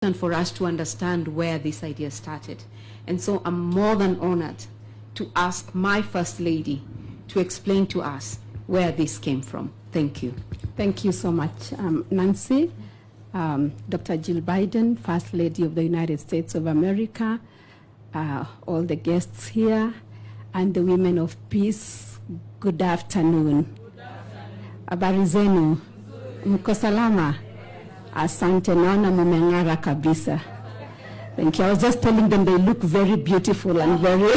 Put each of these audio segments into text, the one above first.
and for us to understand where this idea started. And so I'm more than honored to ask my First Lady to explain to us where this came from. Thank you. Thank you so much, Nancy. Dr. Jill Biden, First Lady of the United States of America, all the guests here, and the women of peace, good afternoon. Habari zenu? Mko salama? Asante, naona mumeng'ara kabisa. Thank you. I was just telling them they look very beautiful and very...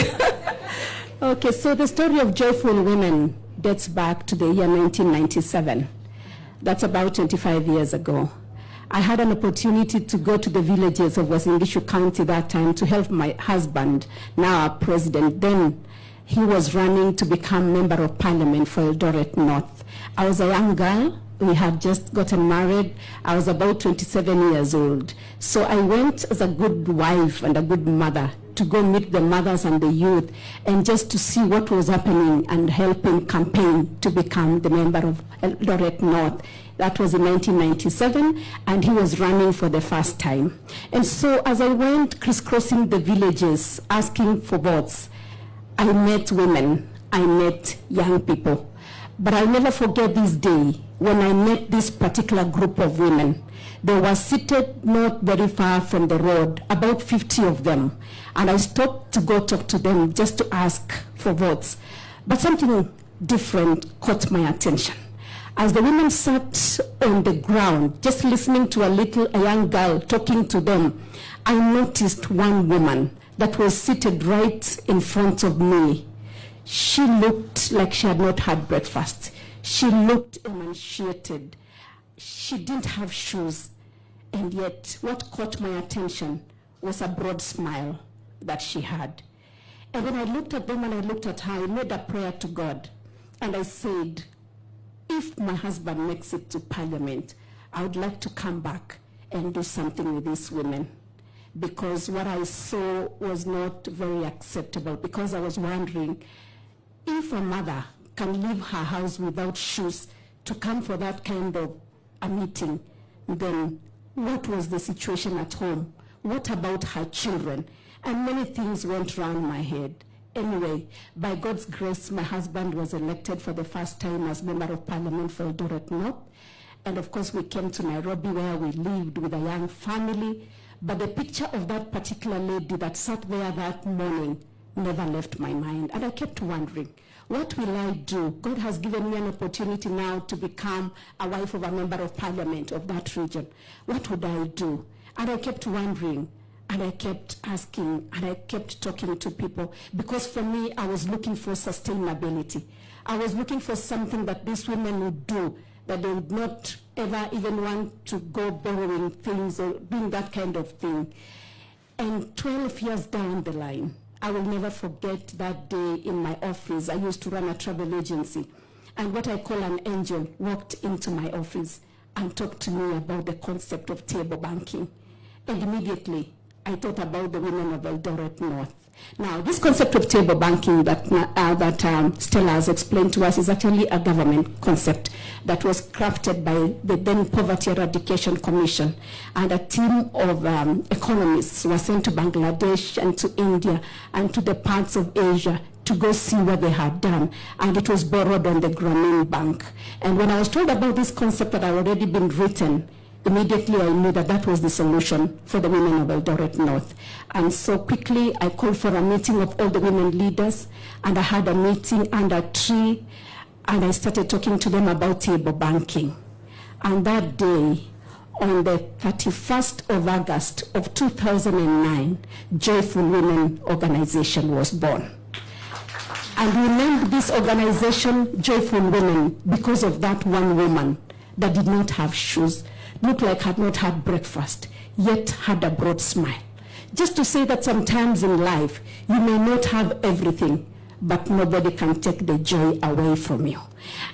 Okay, so the story of Joyful Women dates back to the year 1997. That's about 25 years ago. I had an opportunity to go to the villages of Uasin Gishu County that time to help my husband, now our president. Then he was running to become member of parliament for Eldoret North. I was a young girl. We had just gotten married. I was about 27 years old. So I went as a good wife and a good mother to go meet the mothers and the youth and just to see what was happening and help him campaign to become the member of Eldoret North. That was in 1997, and he was running for the first time. And so as I went crisscrossing the villages asking for votes, I met women, I met young people. But I'll never forget this day when I met this particular group of women. They were seated not very far from the road, about 50 of them. And I stopped to go talk to them just to ask for votes. But something different caught my attention. As the women sat on the ground, just listening to a young girl talking to them, I noticed one woman that was seated right in front of me. She looked like she had not had breakfast. She looked emaciated. She didn't have shoes. And yet, what caught my attention was a broad smile that she had. And when I looked at them and I looked at her, I made a prayer to God. And I said, if my husband makes it to parliament, I would like to come back and do something with these women. Because what I saw was not very acceptable. Because I was wondering, if a mother can leave her house without shoes to come for that kind of a meeting, then what was the situation at home? What about her children? And many things went round my head. Anyway, by God's grace, my husband was elected for the first time as member of parliament for Eldoret North. And of course, we came to Nairobi where we lived with a young family. But the picture of that particular lady that sat there that morning never left my mind. And I kept wondering, what will I do? God has given me an opportunity now to become a wife of a member of parliament of that region. What would I do? And I kept wondering, and I kept asking, and I kept talking to people, because for me, I was looking for sustainability. I was looking for something that these women would do, that they would not ever even want to go borrowing things or doing that kind of thing. And 12 years down the line, I will never forget that day in my office. I used to run a travel agency. And what I call an angel walked into my office and talked to me about the concept of table banking. And immediately, I thought about the women of Eldoret North. Now, this concept of table banking that Stella has explained to us is actually a government concept that was crafted by the then Poverty Eradication Commission. And a team of economists were sent to Bangladesh and to India and to the parts of Asia to go see what they had done. And it was borrowed on the Grameen Bank. And when I was told about this concept that had already been written, immediately I knew that that was the solution for the women of Eldoret North. And so quickly I called for a meeting of all the women leaders, and I had a meeting under a tree, and I started talking to them about table banking. And that day, on the 31st of August of 2009, Joyful Women Organization was born. And we named this organization Joyful Women because of that one woman that did not have shoes, looked like had not had breakfast, yet had a broad smile. Just to say that sometimes in life, you may not have everything, but nobody can take the joy away from you.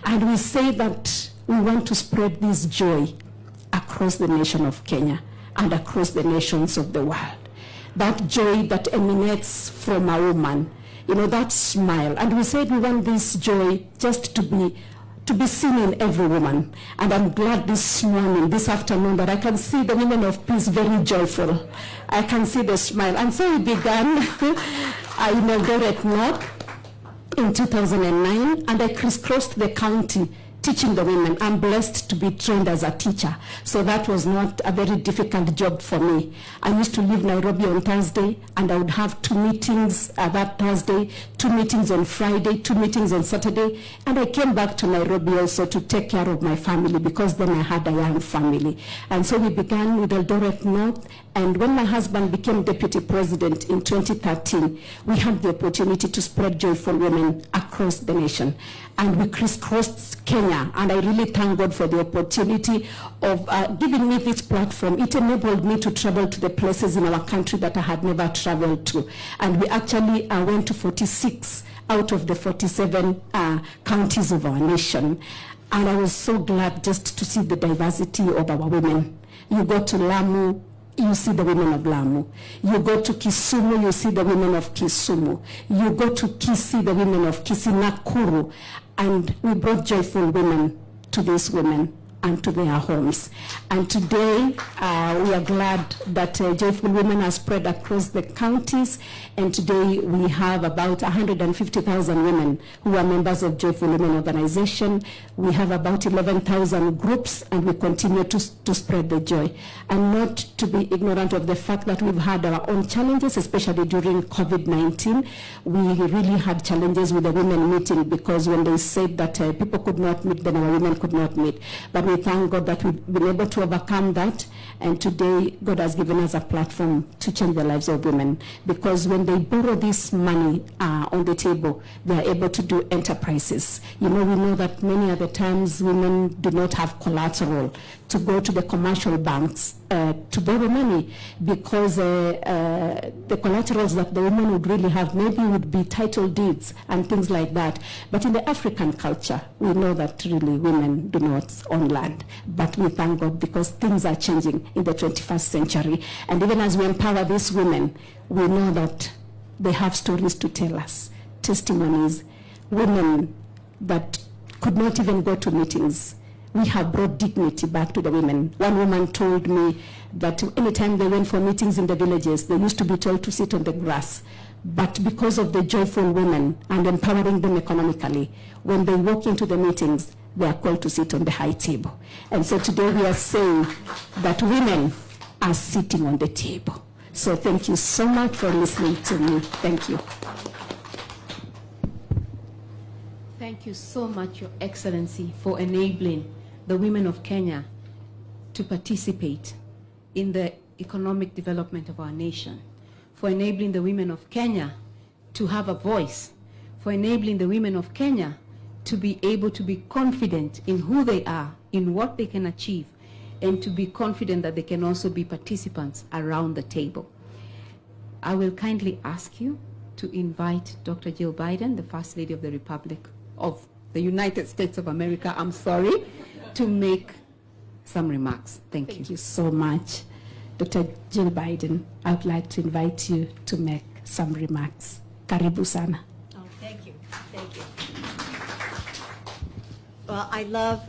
And we say that we want to spread this joy across the nation of Kenya and across the nations of the world. That joy that emanates from a woman, you know, that smile. And we said we want this joy just to to be seen in every woman. And I'm glad this morning, this afternoon, that I can see the women of peace very joyful. I can see the smile. And so we began in Eldoret North in 2009, and I crisscrossed the county teaching the women. I'm blessed to be trained as a teacher, so that was not a very difficult job for me. I used to leave Nairobi on Thursday, and I would have 2 meetings that Thursday, 2 meetings on Friday, 2 meetings on Saturday, and I came back to Nairobi also to take care of my family, because then I had a young family. And so we began with Eldoret North, and when my husband became deputy president in 2013, we had the opportunity to spread joyful women across the nation. And we crisscrossed Kenya, and I really thank God for the opportunity of giving me this platform. It enabled me to travel to the places in our country that I had never traveled to. And we actually went to 46 out of the 47 counties of our nation. And I was so glad just to see the diversity of our women. You go to Lamu, you see the women of Lamu. You go to Kisumu, you see the women of Kisumu. You go to Kisii, the women of Kisii, Nakuru. And we brought joyful women to these women and to their homes. And today, we are glad that joyful women are spread across the counties. And today, we have about 150,000 women who are members of Joyful Women Organization. We have about 11,000 groups, and we continue to spread the joy. And not to be ignorant of the fact that we've had our own challenges, especially during COVID-19. We really had challenges with the women meeting, because when they said that people could not meet, then our women could not meet. But we thank God that we've been able to overcome that, and today God has given us a platform to change the lives of women, because when they borrow this money on the table, they are able to do enterprises. You know, we know that many other times women do not have collateral to go to the commercial banks to borrow money, because the collaterals that the women would really have maybe would be title deeds and things like that. But in the African culture, we know that really women do not own land. But we thank God, because things are changing in the 21st century. And even as we empower these women, we know that they have stories to tell us, testimonies, women that could not even go to meetings. We have brought dignity back to the women. One woman told me that anytime they went for meetings in the villages, they used to be told to sit on the grass. But because of the joyful women and empowering them economically, when they walk into the meetings, they are called to sit on the high table. And so today we are saying that women are sitting on the table. So thank you so much for listening to me. Thank you. Thank you so much, Your Excellency, for enabling the women of Kenya to participate in the economic development of our nation, for enabling the women of Kenya to have a voice, for enabling the women of Kenya to be able to be confident in who they are, in what they can achieve, and to be confident that they can also be participants around the table. I will kindly ask you to invite Dr. Jill Biden, the First Lady of the Republic of the United States of America, to make some remarks. Thank you. Thank you so much. Dr. Jill Biden, I would like to invite you to make some remarks. Karibu sana. Oh, thank you. Thank you. Well, I love